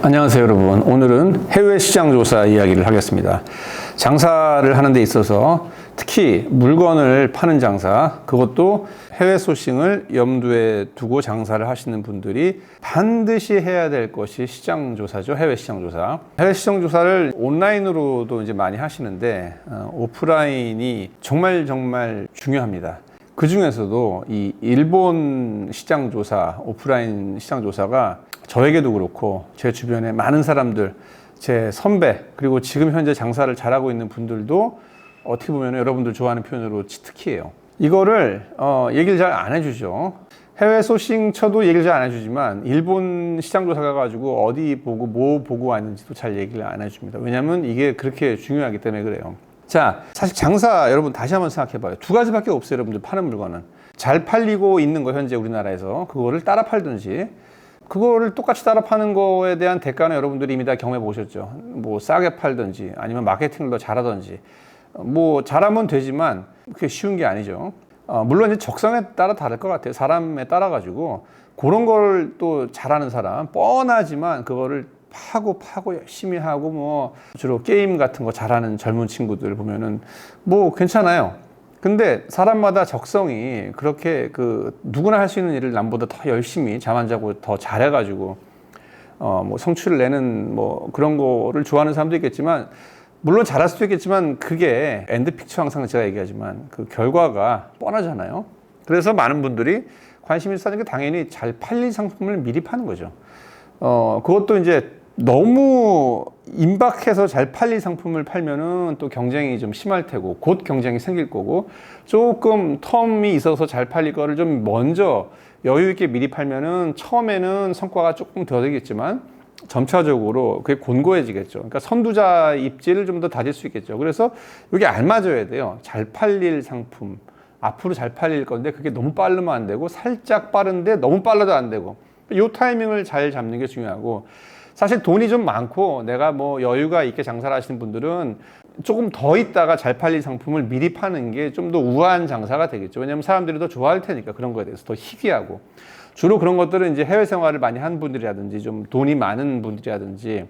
안녕하세요, 여러분. 오늘은 해외 시장 조사 이야기를 하겠습니다. 장사를 하는 데 있어서 특히 물건을 파는 장사, 그것도 해외 소싱을 염두에 두고 장사를 하시는 분들이 반드시 해야 될 것이 시장 조사죠. 해외 시장 조사. 해외 시장 조사를 온라인으로도 이제 많이 하시는데 오프라인이 정말 중요합니다. 그 중에서도 이 일본 시장 조사, 오프라인 시장 조사가 저에게도 그렇고 제 주변에 많은 사람들, 제 선배, 그리고 지금 현재 장사를 잘하고 있는 분들도 어떻게 보면 여러분들 좋아하는 표현으로 치트키예요. 이거를 얘기를 잘 안 해주죠. 해외 소싱 쳐도 얘기를 잘 안 해주지만 일본 시장 조사 가가지고 어디 보고 뭐 보고 왔는지도 잘 얘기를 안 해줍니다. 왜냐하면 이게 그렇게 중요하기 때문에 그래요. 자, 사실 장사 여러분 다시 한번 생각해봐요. 두 가지밖에 없어요. 여러분들 파는 물건은 잘 팔리고 있는 거 현재 우리나라에서 그거를 따라 팔든지, 그거를 똑같이 따라 파는 거에 대한 대가는 여러분들이 이미 다 경험해 보셨죠. 뭐 싸게 팔든지 아니면 마케팅을 더 잘하든지, 뭐 잘하면 되지만 그게 쉬운 게 아니죠. 물론 이제 적성에 따라 다를 것 같아요. 사람에 따라 가지고 그런 걸 또 잘하는 사람, 뻔하지만 그거를 파고 열심히 하고, 뭐 주로 게임 같은 거 잘하는 젊은 친구들 보면은 뭐 괜찮아요. 근데 사람마다 적성이 그렇게 누구나 할 수 있는 일을 남보다 더 열심히 잠 안 자고 더 잘해가지고 뭐 성취를 내는 뭐 그런 거를 좋아하는 사람도 있겠지만, 물론 잘할 수도 있겠지만 그게 엔드 픽처, 항상 제가 얘기하지만 그 결과가 뻔하잖아요. 그래서 많은 분들이 관심 있어하는 게 당연히 잘 팔릴 상품을 미리 파는 거죠. 그것도 이제 너무 임박해서 잘 팔릴 상품을 팔면은 또 경쟁이 좀 심할 테고, 곧 경쟁이 생길 거고, 조금 텀이 있어서 잘 팔릴 거를 좀 먼저 여유 있게 미리 팔면은 처음에는 성과가 조금 더 되겠지만 점차적으로 그게 곤고해지겠죠. 그러니까 선두자 입지를 좀 더 다질 수 있겠죠. 그래서 이게 알맞아야 돼요. 잘 팔릴 상품, 앞으로 잘 팔릴 건데 그게 너무 빠르면 안 되고, 살짝 빠른데 너무 빨라도 안 되고, 이 타이밍을 잘 잡는 게 중요하고, 사실 돈이 좀 많고 내가 뭐 여유가 있게 장사를 하시는 분들은 조금 더 있다가 잘 팔릴 상품을 미리 파는 게 좀 더 우아한 장사가 되겠죠. 왜냐하면 사람들이 더 좋아할 테니까, 그런 거에 대해서 더 희귀하고. 주로 그런 것들은 이제 해외 생활을 많이 한 분들이라든지, 좀 돈이 많은 분들이라든지,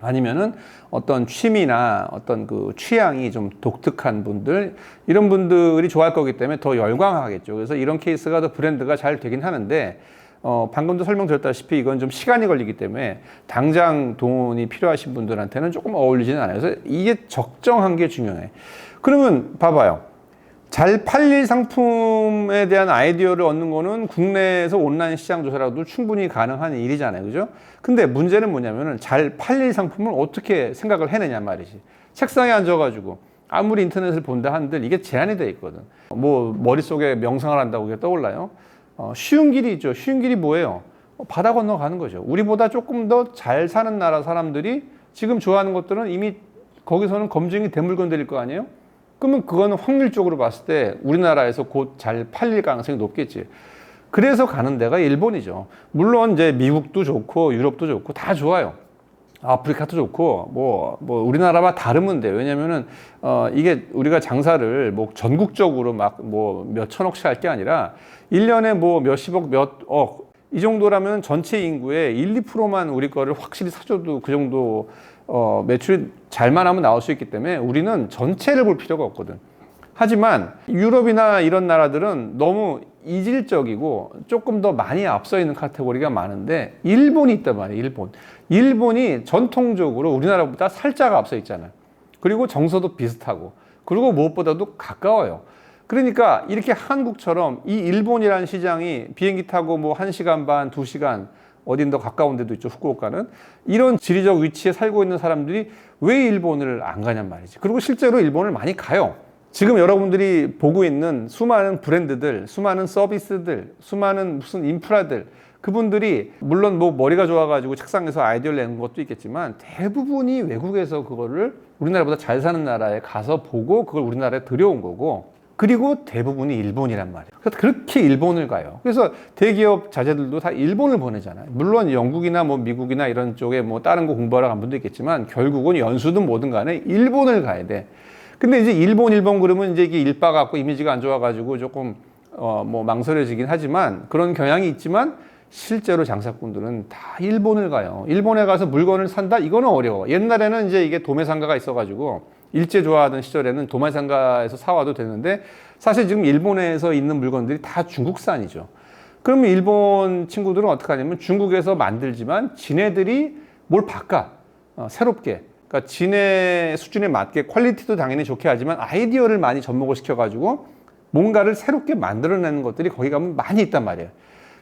아니면은 어떤 취미나 어떤 그 취향이 좀 독특한 분들, 이런 분들이 좋아할 거기 때문에 더 열광하겠죠. 그래서 이런 케이스가 더 브랜드가 잘 되긴 하는데, 방금도 설명드렸다시피 이건 좀 시간이 걸리기 때문에 당장 돈이 필요하신 분들한테는 조금 어울리지는 않아요. 그래서 이게 적정한 게 중요해. 그러면 봐봐요. 잘 팔릴 상품에 대한 아이디어를 얻는 거는 국내에서 온라인 시장 조사라도 충분히 가능한 일이잖아요. 그죠? 근데 문제는 뭐냐면은 잘 팔릴 상품을 어떻게 생각을 해내냐 말이지. 책상에 앉아가지고 아무리 인터넷을 본다 한들 이게 제한이 돼 있거든. 뭐 머릿속에 명상을 한다고 그게 떠올라요? 쉬운 길이 있죠. 쉬운 길이 뭐예요? 바다 건너 가는 거죠. 우리보다 조금 더 잘 사는 나라 사람들이 지금 좋아하는 것들은 이미 거기서는 검증이 된 물건들일 거 아니에요? 그러면 그거는 확률적으로 봤을 때 우리나라에서 곧 잘 팔릴 가능성이 높겠지. 그래서 가는 데가 일본이죠. 물론 이제 미국도 좋고 유럽도 좋고 다 좋아요. 아프리카도 좋고, 뭐 우리나라와 다르면 돼요. 왜냐면은 이게 우리가 장사를 뭐 전국적으로 막 뭐 몇 천억씩 할 게 아니라 1년에 뭐 몇십억, 몇억 이 정도라면 전체 인구의 1, 2%만 우리 거를 확실히 사줘도 그 정도 매출이 잘만 하면 나올 수 있기 때문에 우리는 전체를 볼 필요가 없거든. 하지만 유럽이나 이런 나라들은 너무 이질적이고 조금 더 많이 앞서 있는 카테고리가 많은데, 일본이 있단 말이에요. 일본이 전통적으로 우리나라보다 살짝 앞서 있잖아요. 그리고 정서도 비슷하고, 그리고 무엇보다도 가까워요. 그러니까 이렇게 한국처럼 이 일본이라는 시장이 비행기 타고 뭐 1시간 반, 2시간, 어딘 더 가까운 데도 있죠, 후쿠오카는. 이런 지리적 위치에 살고 있는 사람들이 왜 일본을 안 가냔 말이지. 그리고 실제로 일본을 많이 가요. 지금 여러분들이 보고 있는 수많은 브랜드들, 수많은 서비스들, 수많은 무슨 인프라들, 그분들이 물론 뭐 머리가 좋아가지고 책상에서 아이디어를 내는 것도 있겠지만 대부분이 외국에서 그거를 우리나라보다 잘 사는 나라에 가서 보고 그걸 우리나라에 들여온 거고, 그리고 대부분이 일본이란 말이에요. 그래서 그렇게 일본을 가요. 그래서 대기업 자재들도 다 일본을 보내잖아요. 물론 영국이나 뭐 미국이나 이런 쪽에 뭐 다른 거 공부하러 간 분도 있겠지만 결국은 연수든 뭐든 간에 일본을 가야 돼. 근데 이제 일본 그러면 이제 이게 일바 같고 이미지가 안 좋아가지고 조금 뭐 망설여지긴 하지만, 그런 경향이 있지만 실제로 장사꾼들은 다 일본을 가요. 일본에 가서 물건을 산다? 이거는 어려워. 옛날에는 이제 이게 도매상가가 있어가지고 일제 좋아하던 시절에는 도매상가에서 사와도 되는데 사실 지금 일본에서 있는 물건들이 다 중국산이죠. 그러면 일본 친구들은 어떻게 하냐면 중국에서 만들지만 지네들이 뭘 바꿔. 새롭게. 그러니까 지네 수준에 맞게 퀄리티도 당연히 좋게 하지만 아이디어를 많이 접목을 시켜가지고 뭔가를 새롭게 만들어내는 것들이 거기 가면 많이 있단 말이에요.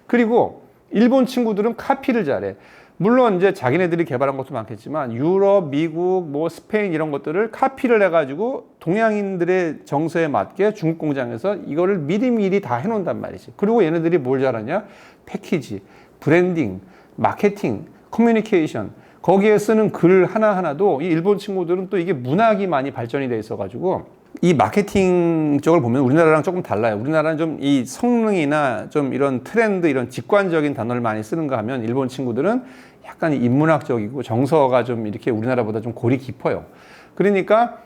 그리고 일본 친구들은 카피를 잘해. 물론 이제 자기네들이 개발한 것도 많겠지만 유럽, 미국, 뭐 스페인 이런 것들을 카피를 해가지고 동양인들의 정서에 맞게 중국 공장에서 이거를 미리미리 다 해놓는단 말이지. 그리고 얘네들이 뭘 잘하냐? 패키지, 브랜딩, 마케팅, 커뮤니케이션. 거기에 쓰는 글 하나하나도 이 일본 친구들은 또 이게 문학이 많이 발전이 돼 있어가지고 이 마케팅 쪽을 보면 우리나라랑 조금 달라요. 우리나라는 좀 이 성능이나 좀 이런 트렌드, 이런 직관적인 단어를 많이 쓰는가 하면 일본 친구들은 약간 인문학적이고 정서가 좀 이렇게 우리나라보다 좀 골이 깊어요. 그러니까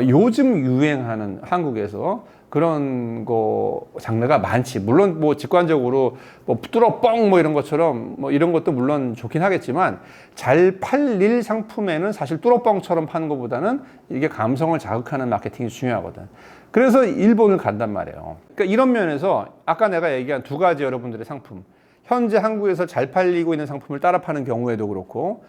요즘 유행하는 한국에서 그런 거 장르가 많지. 물론 뭐 직관적으로 뭐 뚫어뻥 뭐 이런 것처럼 뭐 이런 것도 물론 좋긴 하겠지만 잘 팔릴 상품에는 사실 뚫어뻥처럼 파는 것보다는 이게 감성을 자극하는 마케팅이 중요하거든. 그래서 일본을 간단 말이에요. 그러니까 이런 면에서 아까 내가 얘기한 두 가지 여러분들의 상품, 현재 한국에서 잘 팔리고 있는 상품을 따라 파는 경우에도 그렇고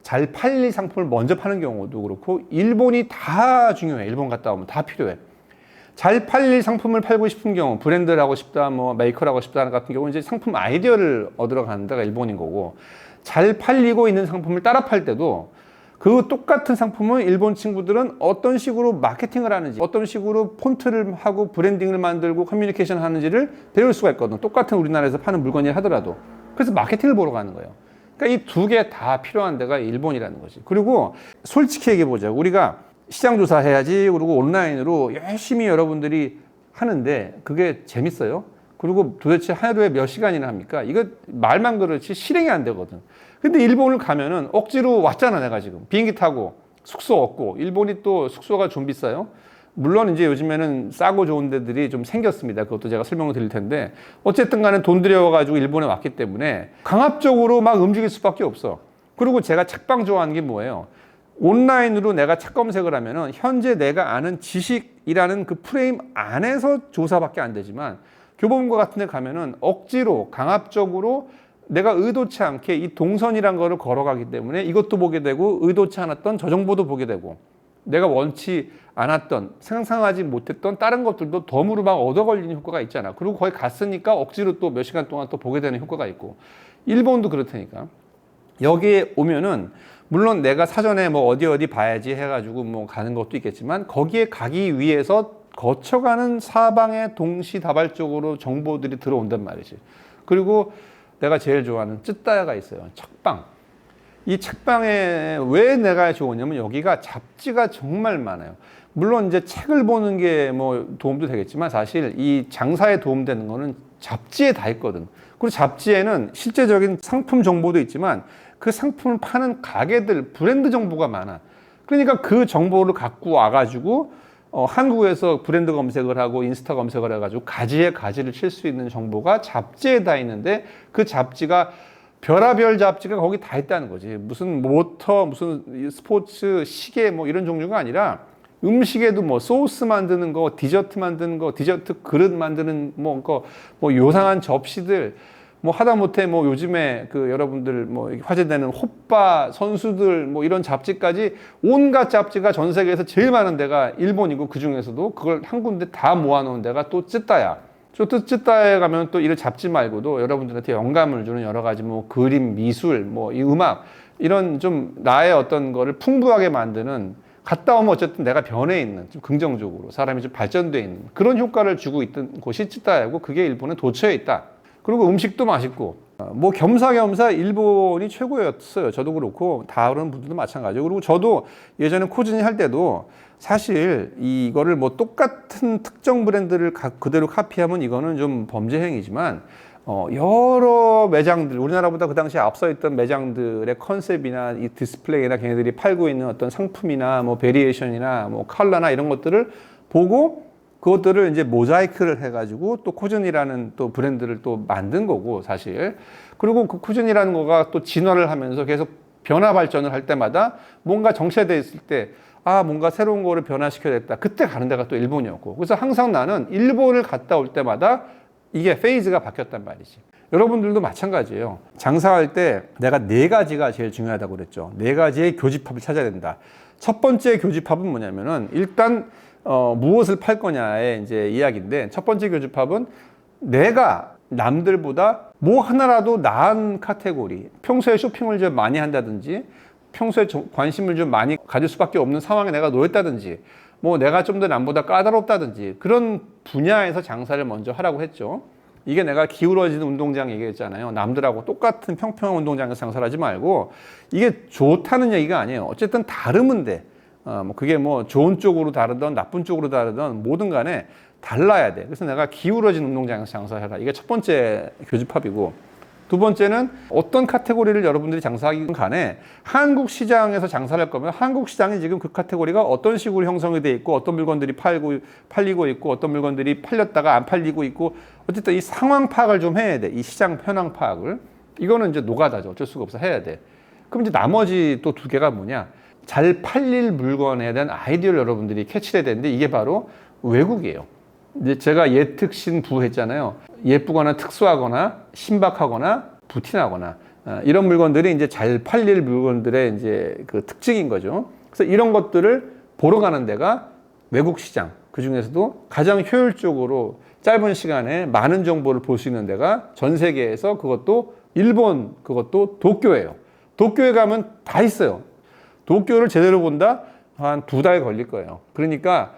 잘 팔릴 상품을 먼저 파는 경우도 그렇고 일본이 다 중요해. 일본 갔다 오면 다 필요해. 잘 팔릴 상품을 팔고 싶은 경우, 브랜드를 하고 싶다, 뭐 메이커를 하고 싶다 같은 경우 이제 상품 아이디어를 얻으러 가는 데가 일본인 거고, 잘 팔리고 있는 상품을 따라 팔 때도 그 똑같은 상품은 일본 친구들은 어떤 식으로 마케팅을 하는지, 어떤 식으로 폰트를 하고 브랜딩을 만들고 커뮤니케이션 하는지를 배울 수가 있거든. 똑같은 우리나라에서 파는 물건이 하더라도. 그래서 마케팅을 보러 가는 거예요. 그러니까 이 두 개 다 필요한 데가 일본이라는 거지. 그리고 솔직히 얘기해 보자. 우리가 시장 조사해야지. 그리고 온라인으로 열심히 여러분들이 하는데 그게 재밌어요. 그리고 도대체 하루에 몇 시간이나 합니까? 이거 말만 그렇지 실행이 안 되거든. 근데 일본을 가면은 억지로 왔잖아, 내가 지금. 비행기 타고 숙소 얻고. 일본이 또 숙소가 좀 비싸요. 물론 이제 요즘에는 싸고 좋은 데들이 좀 생겼습니다. 그것도 제가 설명을 드릴 텐데. 어쨌든 간에 돈 들여가지고 일본에 왔기 때문에 강압적으로 막 움직일 수밖에 없어. 그리고 제가 책방 좋아하는 게 뭐예요? 온라인으로 내가 책 검색을 하면은 현재 내가 아는 지식이라는 그 프레임 안에서 조사밖에 안 되지만 교보문고 같은 데 가면은 억지로 강압적으로 내가 의도치 않게 이 동선이란 거를 걸어가기 때문에 이것도 보게 되고 의도치 않았던 저 정보도 보게 되고 내가 원치 않았던 상상하지 못했던 다른 것들도 덤으로 막 얻어 걸리는 효과가 있잖아. 그리고 거기 갔으니까 억지로 또 몇 시간 동안 또 보게 되는 효과가 있고 일본도 그렇다니까. 여기에 오면은 물론 내가 사전에 뭐 어디 봐야지 해가지고 뭐 가는 것도 있겠지만 거기에 가기 위해서 거쳐가는 사방에 동시다발적으로 정보들이 들어온단 말이지. 그리고 내가 제일 좋아하는 쯔따야가 있어요. 책방. 이 책방에 왜 내가 좋으냐면 여기가 잡지가 정말 많아요. 물론 이제 책을 보는 게 뭐 도움도 되겠지만 사실 이 장사에 도움되는 거는 잡지에 다 있거든. 그리고 잡지에는 실제적인 상품 정보도 있지만 그 상품을 파는 가게들 브랜드 정보가 많아. 그러니까 그 정보를 갖고 와가지고 한국에서 브랜드 검색을 하고 인스타 검색을 해가지고 가지에 가지를 칠 수 있는 정보가 잡지에 다 있는데 그 잡지가 별의별 잡지가 거기 다 있다는 거지. 무슨 모터, 무슨 스포츠, 시계 뭐 이런 종류가 아니라 음식에도 뭐 소스 만드는 거, 디저트 만드는 거, 디저트 그릇 만드는 뭐 요상한 접시들 뭐 하다못해 뭐 요즘에 그 여러분들 뭐 화제되는 호빠 선수들 뭐 이런 잡지까지 온갖 잡지가 전 세계에서 제일 많은 데가 일본이고 그 중에서도 그걸 한 군데 다 모아놓은 데가 또 쯔따야. 또 쯔따야에 가면 또 이런 잡지 말고도 여러분들한테 영감을 주는 여러 가지 뭐 그림, 미술, 뭐 이 음악 이런 좀 나의 어떤 거를 풍부하게 만드는 갔다 오면 어쨌든 내가 변해 있는 좀 긍정적으로 사람이 좀 발전돼 있는 그런 효과를 주고 있던 곳이 쯔따야고 그게 일본에 도처에 있다. 그리고 음식도 맛있고 뭐 겸사겸사 일본이 최고였어요. 저도 그렇고 다른 분들도 마찬가지고 그리고 저도 예전에 코즈니 할 때도 사실 이거를 뭐 똑같은 특정 브랜드를 그대로 카피하면 이거는 좀 범죄 행위지만 여러 매장들 우리나라보다 그 당시에 앞서 있던 매장들의 컨셉이나 이 디스플레이나 걔네들이 팔고 있는 어떤 상품이나 뭐 베리에이션이나 뭐 컬러나 이런 것들을 보고 그것들을 이제 모자이크를 해가지고 또 코즌이라는 또 브랜드를 또 만든 거고, 사실. 그리고 그 코즌이라는 거가 또 진화를 하면서 계속 변화 발전을 할 때마다 뭔가 정체돼 있을 때, 아, 뭔가 새로운 거를 변화시켜야겠다. 그때 가는 데가 또 일본이었고. 그래서 항상 나는 일본을 갔다 올 때마다 이게 페이즈가 바뀌었단 말이지. 여러분들도 마찬가지예요. 장사할 때 내가 4가지가 제일 중요하다고 그랬죠. 4가지의 교집합을 찾아야 된다. 첫 번째 교집합은 뭐냐면은 일단 무엇을 팔 거냐의 이제 이야기인데, 첫 번째 교집합은 내가 남들보다 뭐 하나라도 나은 카테고리, 평소에 쇼핑을 좀 많이 한다든지 평소에 관심을 좀 많이 가질 수밖에 없는 상황에 내가 놓였다든지 뭐 내가 좀 더 남보다 까다롭다든지 그런 분야에서 장사를 먼저 하라고 했죠. 이게 내가 기울어지는 운동장 얘기했잖아요. 남들하고 똑같은 평평한 운동장에서 장사를 하지 말고, 이게 좋다는 얘기가 아니에요. 어쨌든 다르면 돼. 뭐 그게 뭐 좋은 쪽으로 다르든 나쁜 쪽으로 다르든 뭐든 간에 달라야 돼. 그래서 내가 기울어진 운동장에서 장사해라. 이게 첫 번째 교집합이고, 두 번째는 어떤 카테고리를 여러분들이 장사하긴 간에 한국 시장에서 장사를 할 거면 한국 시장이 지금 그 카테고리가 어떤 식으로 형성이 돼 있고 어떤 물건들이 팔리고 있고 어떤 물건들이 팔렸다가 안 팔리고 있고, 어쨌든 이 상황 파악을 좀 해야 돼. 이 시장 현황 파악을. 이거는 이제 노가다죠. 어쩔 수가 없어. 해야 돼. 그럼 이제 나머지 또 2개가 뭐냐? 잘 팔릴 물건에 대한 아이디어를 여러분들이 캐치해야 되는데, 이게 바로 외국이에요. 이제 제가 예특신부 했잖아요. 예쁘거나 특수하거나 신박하거나 부티나거나 이런 물건들이 이제 잘 팔릴 물건들의 이제 그 특징인 거죠. 그래서 이런 것들을 보러 가는 데가 외국 시장, 그 중에서도 가장 효율적으로 짧은 시간에 많은 정보를 볼 수 있는 데가 전 세계에서, 그것도 일본, 그것도 도쿄예요. 도쿄에 가면 다 있어요. 도쿄를 제대로 본다? 한 2달 걸릴 거예요. 그러니까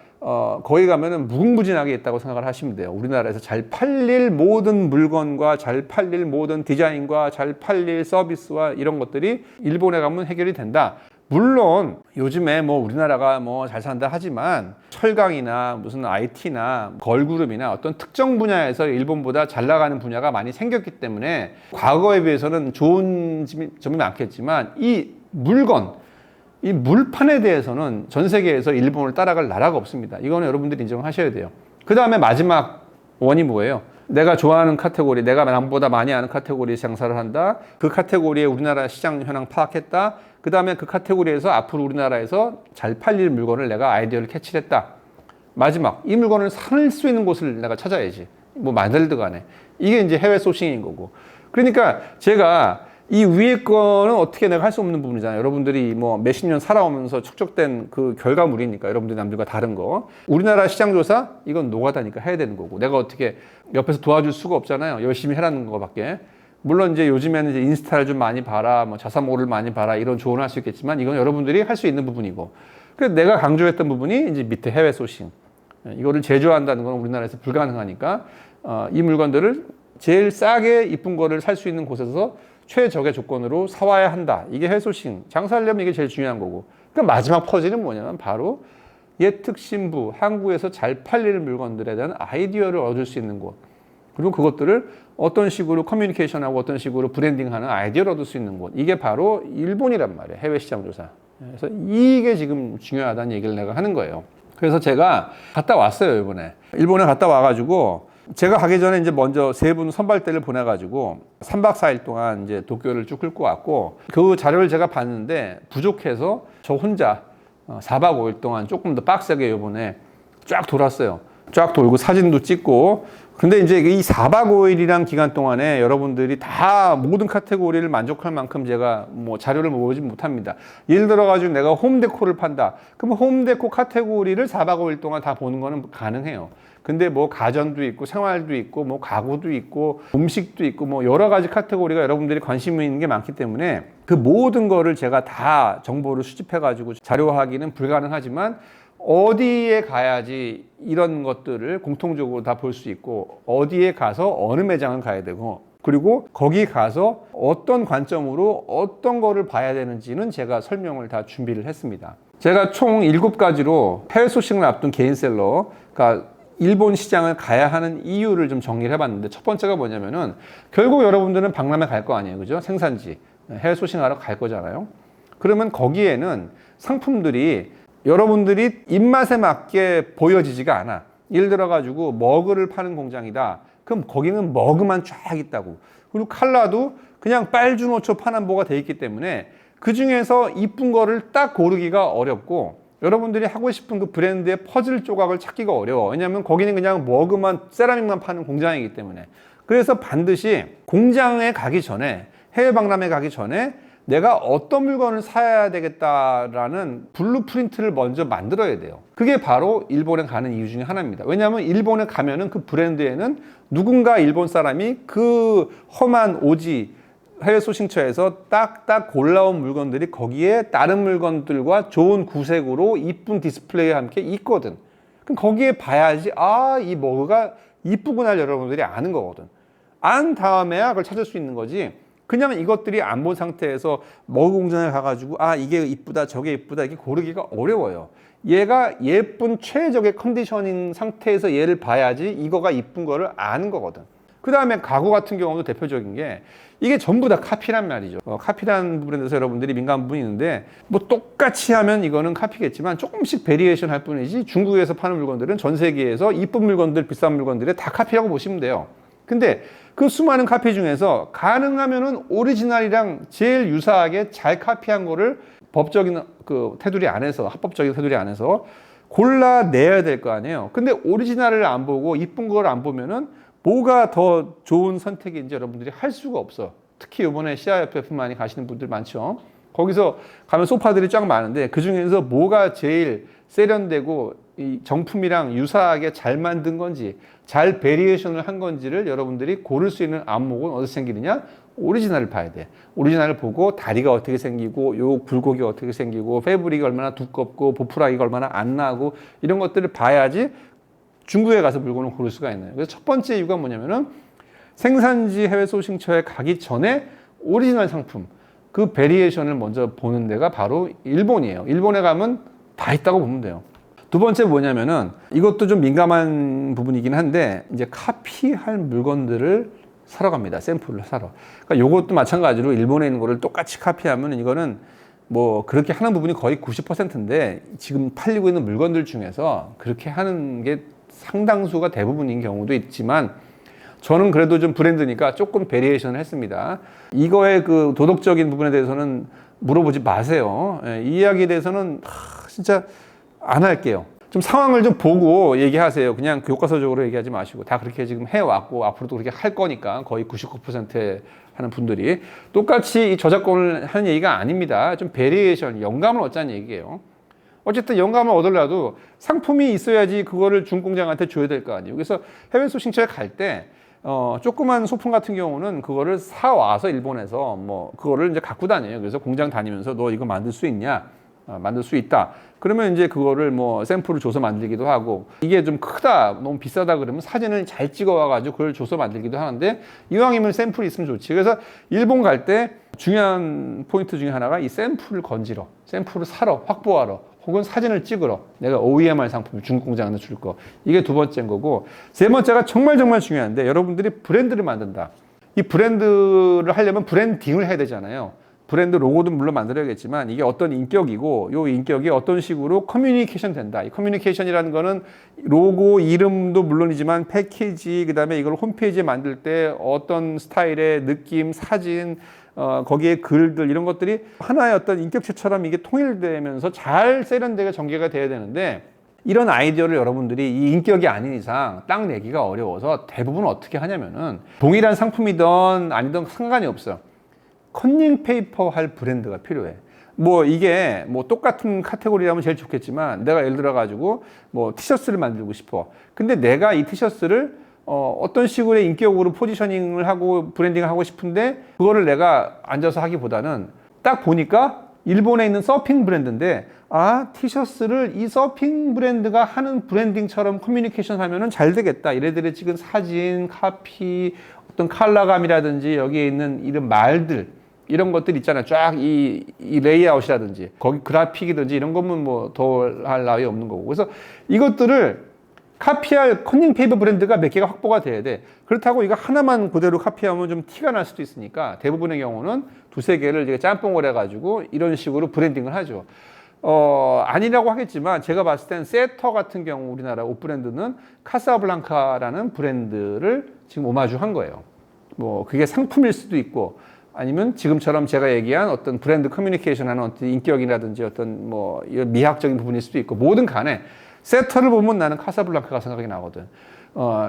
거기 가면은 무궁무진하게 있다고 생각을 하시면 돼요. 우리나라에서 잘 팔릴 모든 물건과 잘 팔릴 모든 디자인과 잘 팔릴 서비스와 이런 것들이 일본에 가면 해결이 된다. 물론 요즘에 뭐 우리나라가 뭐 잘 산다 하지만 철강이나 무슨 IT나 걸그룹이나 어떤 특정 분야에서 일본보다 잘 나가는 분야가 많이 생겼기 때문에 과거에 비해서는 좋은 점이 많겠지만, 이 물건, 이 물판에 대해서는 전 세계에서 일본을 따라갈 나라가 없습니다. 이거는 여러분들이 인정하셔야 돼요. 그 다음에 마지막 원이 뭐예요? 내가 좋아하는 카테고리, 내가 남보다 많이 아는 카테고리에 장사를 한다. 그 카테고리에 우리나라 시장 현황 파악했다. 그 다음에 그 카테고리에서 앞으로 우리나라에서 잘 팔릴 물건을 내가 아이디어를 캐치했다. 마지막, 이 물건을 살 수 있는 곳을 내가 찾아야지. 뭐 만들든 간에. 이게 이제 해외 소싱인 거고. 그러니까 제가 이 위에 거는 어떻게 내가 할 수 없는 부분이잖아요. 여러분들이 뭐 몇십 년 살아오면서 축적된 그 결과물이니까, 여러분들이 남들과 다른 거. 우리나라 시장조사, 이건 노가다니까 해야 되는 거고, 내가 어떻게 옆에서 도와줄 수가 없잖아요. 열심히 해라는 거밖에. 물론 이제 요즘에는 이제 인스타를 좀 많이 봐라, 뭐 자사모를 많이 봐라, 이런 조언을 할 수 있겠지만, 이건 여러분들이 할 수 있는 부분이고. 그래서 내가 강조했던 부분이 이제 밑에 해외 소싱. 이거를 제조한다는 건 우리나라에서 불가능하니까, 이 물건들을 제일 싸게 이쁜 거를 살 수 있는 곳에서 최적의 조건으로 사와야 한다. 이게 해외 소싱. 장사하려면 이게 제일 중요한 거고. 그러니까 마지막 퍼즐은 뭐냐면 바로 예특신부, 한국에서 잘 팔리는 물건들에 대한 아이디어를 얻을 수 있는 곳. 그리고 그것들을 어떤 식으로 커뮤니케이션하고 어떤 식으로 브랜딩하는 아이디어를 얻을 수 있는 곳. 이게 바로 일본이란 말이에요. 해외 시장 조사. 그래서 이게 지금 중요하다는 얘기를 내가 하는 거예요. 그래서 제가 갔다 왔어요, 이번에. 일본에 갔다 와가지고, 제가 가기 전에 이제 먼저 3분 선발대를 보내가지고 3박 4일 동안 이제 도쿄를 쭉 끌고 왔고, 그 자료를 제가 봤는데 부족해서 저 혼자 4박 5일 동안 조금 더 빡세게 이번에 쫙 돌았어요. 쫙 돌고 사진도 찍고. 근데 이제 이 4박 5일이란 기간 동안에 여러분들이 다 모든 카테고리를 만족할 만큼 제가 뭐 자료를 모으지 못합니다. 예를 들어가지고 내가 홈데코를 판다. 그럼 홈데코 카테고리를 4박 5일 동안 다 보는 거는 가능해요. 근데 뭐 가전도 있고 생활도 있고 뭐 가구도 있고 음식도 있고 뭐 여러 가지 카테고리가 여러분들이 관심 있는 게 많기 때문에 그 모든 거를 제가 다 정보를 수집해 가지고 자료화하기는 불가능하지만, 어디에 가야지 이런 것들을 공통적으로 다 볼 수 있고, 어디에 가서 어느 매장을 가야 되고, 그리고 거기 가서 어떤 관점으로 어떤 거를 봐야 되는지는 제가 설명을 다 준비를 했습니다. 제가 총 7가지로 해외 소싱을 앞둔 개인셀러, 그러니까 일본 시장을 가야 하는 이유를 좀 정리를 해봤는데, 첫 번째가 뭐냐면은 결국 여러분들은 박람회 갈 거 아니에요, 그죠? 생산지 해외 소싱하러 갈 거잖아요. 그러면 거기에는 상품들이 여러분들이 입맛에 맞게 보여지지가 않아. 예를 들어가지고 머그를 파는 공장이다. 그럼 거기는 머그만 쫙 있다고. 그리고 칼라도 그냥 빨주노초 파남보가 돼 있기 때문에 그 중에서 이쁜 거를 딱 고르기가 어렵고, 여러분들이 하고 싶은 그 브랜드의 퍼즐 조각을 찾기가 어려워. 왜냐하면 거기는 그냥 머그만, 세라믹만 파는 공장이기 때문에. 그래서 반드시 공장에 가기 전에, 해외 박람회 가기 전에 내가 어떤 물건을 사야 되겠다라는 블루프린트를 먼저 만들어야 돼요. 그게 바로 일본에 가는 이유 중에 하나입니다. 왜냐하면 일본에 가면은 그 브랜드에는 누군가 일본 사람이 그 험한 오지 해외 소싱처에서 딱딱 골라온 물건들이 거기에 다른 물건들과 좋은 구색으로 이쁜 디스플레이와 함께 있거든. 그럼 거기에 봐야지, 아, 이 머그가 이쁘구나 여러분들이 아는 거거든. 안 다음에야 그걸 찾을 수 있는 거지. 그냥 이것들이 안 본 상태에서 머그 공장에 가가지고 아, 이게 이쁘다 저게 이쁘다 이게 고르기가 어려워요. 얘가 예쁜 최적의 컨디셔닝 상태에서 얘를 봐야지 이거가 이쁜 거를 아는 거거든. 그 다음에 가구 같은 경우도 대표적인 게 이게 전부 다 카피란 말이죠. 카피란 부분에서 여러분들이 민감한 부분이 있는데 뭐 똑같이 하면 이거는 카피겠지만 조금씩 베리에이션 할 뿐이지 중국에서 파는 물건들은 전 세계에서 이쁜 물건들, 비싼 물건들에 다 카피라고 보시면 돼요. 근데 그 수많은 카피 중에서 가능하면은 오리지널이랑 제일 유사하게 잘 카피한 거를 법적인 그 테두리 안에서, 합법적인 테두리 안에서 골라내야 될 거 아니에요. 근데 오리지널을 안 보고 이쁜 걸 안 보면은 뭐가 더 좋은 선택인지 여러분들이 할 수가 없어. 특히 이번에 CIFF 많이 가시는 분들 많죠. 거기서 가면 소파들이 쫙 많은데 그 중에서 뭐가 제일 세련되고 이 정품이랑 유사하게 잘 만든 건지, 잘 베리에이션을 한 건지를 여러분들이 고를 수 있는 안목은 어디서 생기느냐? 오리지널을 봐야 돼. 오리지널을 보고 다리가 어떻게 생기고, 요 굴곡이 어떻게 생기고, 패브릭이 얼마나 두껍고, 보풀하기가 얼마나 안 나고, 이런 것들을 봐야지 중국에 가서 물건을 고를 수가 있나요? 그래서 첫 번째 이유가 뭐냐면은 생산지 해외 소싱처에 가기 전에 오리지널 상품, 그 베리에이션을 먼저 보는 데가 바로 일본이에요. 일본에 가면 다 있다고 보면 돼요. 두 번째 뭐냐면은 이것도 좀 민감한 부분이긴 한데 이제 카피할 물건들을 사러 갑니다. 샘플을 사러. 그러니까 요것도 마찬가지로 일본에 있는 거를 똑같이 카피하면 이거는 뭐 그렇게 하는 부분이 거의 90%인데 지금 팔리고 있는 물건들 중에서 그렇게 하는 게 상당수가 대부분인 경우도 있지만 저는 그래도 좀 브랜드니까 조금 베리에이션을 했습니다. 이거의 그 도덕적인 부분에 대해서는 물어보지 마세요. 이 이야기에 대해서는 진짜 안 할게요. 좀 상황을 좀 보고 얘기하세요. 그냥 교과서적으로 얘기하지 마시고 다 그렇게 지금 해왔고 앞으로도 그렇게 할 거니까 거의 99% 하는 분들이 똑같이 이 저작권을 하는 얘기가 아닙니다. 좀 베리에이션, 영감을 얻자는 얘기예요. 어쨌든 영감을 얻으려도 상품이 있어야지 그거를 중공장한테 줘야 될 거 아니에요. 그래서 해외 소싱처에 갈 때 조그만 소품 같은 경우는 그거를 사와서 일본에서 뭐 그거를 이제 갖고 다녀요. 그래서 공장 다니면서 너 이거 만들 수 있냐? 만들 수 있다. 그러면 이제 그거를 뭐 샘플을 줘서 만들기도 하고 이게 좀 크다, 너무 비싸다 그러면 사진을 잘 찍어와가지고 그걸 줘서 만들기도 하는데 이왕이면 샘플이 있으면 좋지. 그래서 일본 갈 때 중요한 포인트 중에 하나가 이 샘플을 건지러, 샘플을 사러, 확보하러, 혹은 사진을 찍으러 내가 OEMR 상품을 중국 공장한테 줄 거. 이게 두 번째인 거고 세 번째가 정말 중요한데 여러분들이 브랜드를 만든다. 이 브랜드를 하려면 브랜딩을 해야 되잖아요. 브랜드 로고도 물론 만들어야겠지만 이게 어떤 인격이고 이 인격이 어떤 식으로 커뮤니케이션 된다. 이 커뮤니케이션이라는 거는 로고 이름도 물론이지만 패키지 그다음에 이걸 홈페이지에 만들 때 어떤 스타일의 느낌, 사진 거기에 글들 이런 것들이 하나의 어떤 인격체처럼 이게 통일되면서 잘 세련되게 전개가 돼야 되는데 이런 아이디어를 여러분들이 이 인격이 아닌 이상 딱 내기가 어려워서 대부분 어떻게 하냐면은 동일한 상품이든 아니든 상관이 없어요. 컨닝 페이퍼 할 브랜드가 필요해. 뭐 이게 뭐 똑같은 카테고리라면 제일 좋겠지만 내가 예를 들어 가지고 뭐 티셔츠를 만들고 싶어. 근데 내가 이 티셔츠를 어떤 식으로의 인격으로 포지셔닝을 하고 브랜딩을 하고 싶은데 그거를 내가 앉아서 하기보다는 딱 보니까 일본에 있는 서핑 브랜드인데 아 티셔츠를 이 서핑 브랜드가 하는 브랜딩처럼 커뮤니케이션 하면은 잘 되겠다. 이래들이 찍은 사진, 카피, 어떤 컬러감이라든지 여기에 있는 이런 말들 이런 것들 있잖아요. 쫙 이 레이아웃이라든지 거기 그래픽이든지 이런 거면 뭐 더 할 나위 없는 거고. 그래서 이것들을 카피할 컨닝 페이퍼 브랜드가 몇 개가 확보가 돼야 돼. 그렇다고 이거 하나만 그대로 카피하면 좀 티가 날 수도 있으니까 대부분의 경우는 두세 개를 이제 짬뽕을 해가지고 이런 식으로 브랜딩을 하죠. 아니라고 하겠지만 제가 봤을 땐 세터 같은 경우 우리나라 옷 브랜드는 카사블랑카라는 브랜드를 지금 오마주한 거예요. 뭐 그게 상품일 수도 있고 아니면 지금처럼 제가 얘기한 어떤 브랜드 커뮤니케이션 하는 어떤 인격이라든지 어떤 뭐 미학적인 부분일 수도 있고 뭐든 간에 세터를 보면 나는 카사블랑카가 생각이 나거든.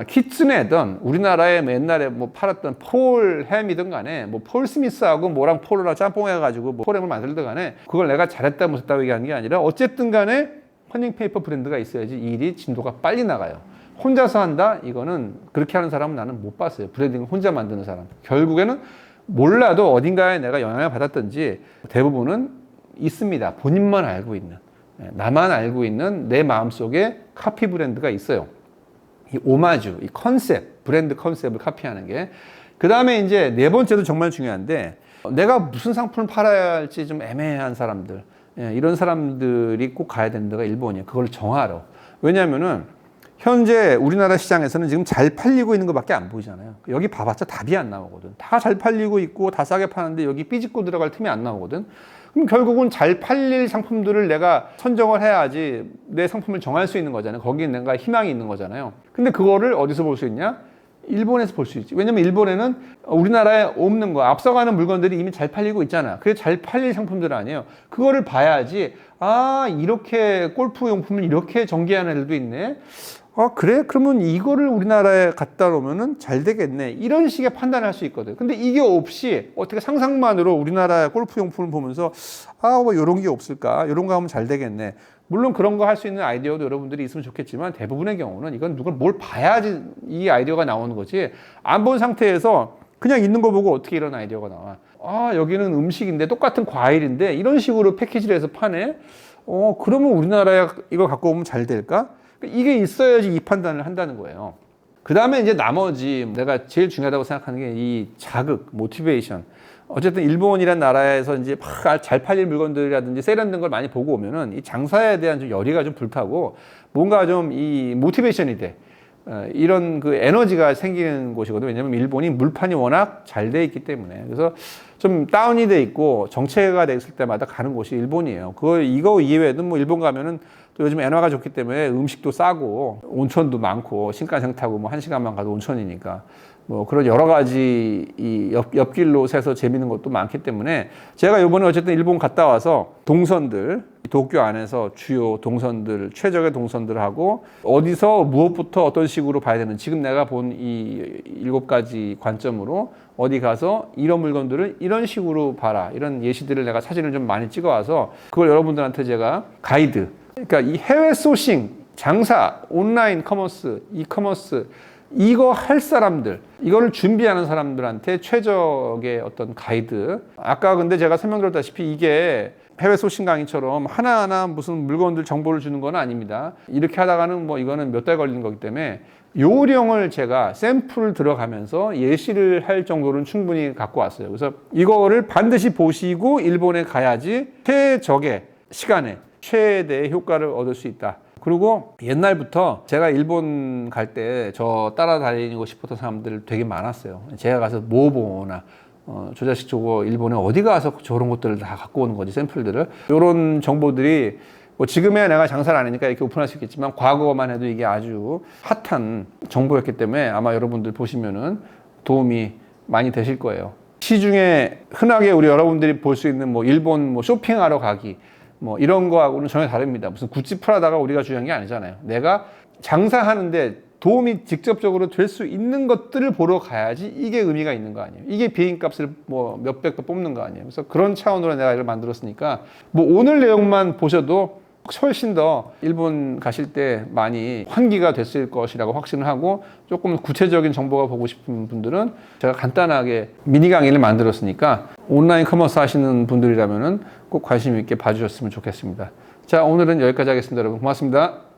키츠네든 우리나라에 옛날에 뭐 팔았던 폴 햄이든 간에 뭐 폴 스미스하고 뭐랑 폴이랑 짬뽕해가지고 뭐 폴햄을 만들든 간에 그걸 내가 잘했다 못했다 얘기하는 게 아니라 어쨌든 간에 커닝페이퍼 브랜드가 있어야지 일이 진도가 빨리 나가요. 혼자서 한다? 이거는 그렇게 하는 사람은 나는 못 봤어요. 브랜딩을 혼자 만드는 사람. 결국에는 몰라도 어딘가에 내가 영향을 받았든지 대부분은 있습니다. 본인만 알고 있는. 나만 알고 있는 내 마음속에 카피 브랜드가 있어요. 이 오마주, 이 컨셉, 브랜드 컨셉을 카피하는 게. 그 다음에 이제 네 번째도 정말 중요한데 내가 무슨 상품을 팔아야 할지 좀 애매한 사람들. 이런 사람들이 꼭 가야 되는 데가 일본이에요. 그걸 정하러. 왜냐면은 현재 우리나라 시장에서는 지금 잘 팔리고 있는 것밖에 안 보이잖아요. 여기 봐봤자 답이 안 나오거든. 다 잘 팔리고 있고 다 싸게 파는데 여기 삐집고 들어갈 틈이 안 나오거든. 그럼 결국은 잘 팔릴 상품들을 내가 선정을 해야지 내 상품을 정할 수 있는 거잖아요. 거기에 내가 희망이 있는 거잖아요. 근데 그거를 어디서 볼 수 있냐? 일본에서 볼 수 있지. 왜냐면 일본에는 우리나라에 없는 거, 앞서가는 물건들이 이미 잘 팔리고 있잖아. 그게 잘 팔릴 상품들 아니에요. 그거를 봐야지, 이렇게 골프용품을 이렇게 전개하는 애들도 있네. 그래? 그러면 이거를 우리나라에 갖다 놓으면 잘 되겠네. 이런 식의 판단을 할 수 있거든. 근데 이게 없이 어떻게 상상만으로 우리나라 골프용품을 보면서 뭐 이런 게 없을까? 이런 거 하면 잘 되겠네. 물론 그런 거 할 수 있는 아이디어도 여러분들이 있으면 좋겠지만 대부분의 경우는 이건 누가 뭘 봐야지 이 아이디어가 나오는 거지. 안 본 상태에서 그냥 있는 거 보고 어떻게 이런 아이디어가 나와. 여기는 음식인데 똑같은 과일인데 이런 식으로 패키지를 해서 파네. 그러면 우리나라에 이거 갖고 오면 잘 될까? 이게 있어야지 이 판단을 한다는 거예요. 그 다음에 이제 나머지 내가 제일 중요하다고 생각하는 게 이 자극, 모티베이션. 어쨌든 일본이란 나라에서 이제 막 잘 팔릴 물건들이라든지 세련된 걸 많이 보고 오면은 이 장사에 대한 좀 열의가 좀 불타고 뭔가 좀 이 모티베이션이 돼. 이런 그 에너지가 생기는 곳이거든요. 왜냐면 일본이 물판이 워낙 잘 돼 있기 때문에. 그래서 좀 다운이 돼 있고 정체가 돼 있을 때마다 가는 곳이 일본이에요. 이거 이외에도 뭐 일본 가면은 또 요즘 엔화가 좋기 때문에 음식도 싸고 온천도 많고 신칸센 타고 뭐 1시간만 가도 온천이니까 뭐 그런 여러 가지 이 옆길로 새서 재밌는 것도 많기 때문에 제가 이번에 어쨌든 일본 갔다 와서 동선들 도쿄 안에서 주요 동선들 최적의 동선들하고 어디서 무엇부터 어떤 식으로 봐야 되는 지금 내가 본 이 7가지 관점으로 어디 가서 이런 물건들을 이런 식으로 봐라 이런 예시들을 내가 사진을 좀 많이 찍어 와서 그걸 여러분들한테 제가 가이드 그러니까 이 해외 소싱 장사 온라인 커머스 이커머스 이거 할 사람들, 이거를 준비하는 사람들한테 최적의 어떤 가이드. 아까 근데 제가 설명드렸다시피 이게 해외 소싱 강의처럼 하나하나 무슨 물건들 정보를 주는 건 아닙니다. 이렇게 하다가는 뭐 이거는 몇 달 걸리는 거기 때문에 요령을 제가 샘플을 들어가면서 예시를 할 정도는 충분히 갖고 왔어요. 그래서 이거를 반드시 보시고 일본에 가야지 최적의 시간에 최대의 효과를 얻을 수 있다. 그리고 옛날부터 제가 일본 갈 때 저 따라다니고 싶었던 사람들 되게 많았어요. 제가 가서 뭐 보나 저 자식 저거 일본에 어디 가서 저런 것들을 다 갖고 오는 거지 샘플들을 이런 정보들이 뭐 지금에야 내가 장사를 안 하니까 이렇게 오픈할 수 있겠지만 과거만 해도 이게 아주 핫한 정보였기 때문에 아마 여러분들 보시면은 도움이 많이 되실 거예요. 시중에 흔하게 우리 여러분들이 볼 수 있는 뭐 일본 뭐 쇼핑하러 가기 뭐 이런 거하고는 전혀 다릅니다. 무슨 구찌 프라다가 우리가 중요한 게 아니잖아요. 내가 장사하는데 도움이 직접적으로 될 수 있는 것들을 보러 가야지 이게 의미가 있는 거 아니에요. 이게 비행값을 뭐 몇백 배 뽑는 거 아니에요. 그래서 그런 차원으로 내가 이걸 만들었으니까 뭐 오늘 내용만 보셔도 훨씬 더 일본 가실 때 많이 환기가 됐을 것이라고 확신을 하고 조금 구체적인 정보가 보고 싶은 분들은 제가 간단하게 미니 강의를 만들었으니까 온라인 커머스 하시는 분들이라면은 꼭 관심 있게 봐주셨으면 좋겠습니다. 자, 오늘은 여기까지 하겠습니다. 여러분 고맙습니다.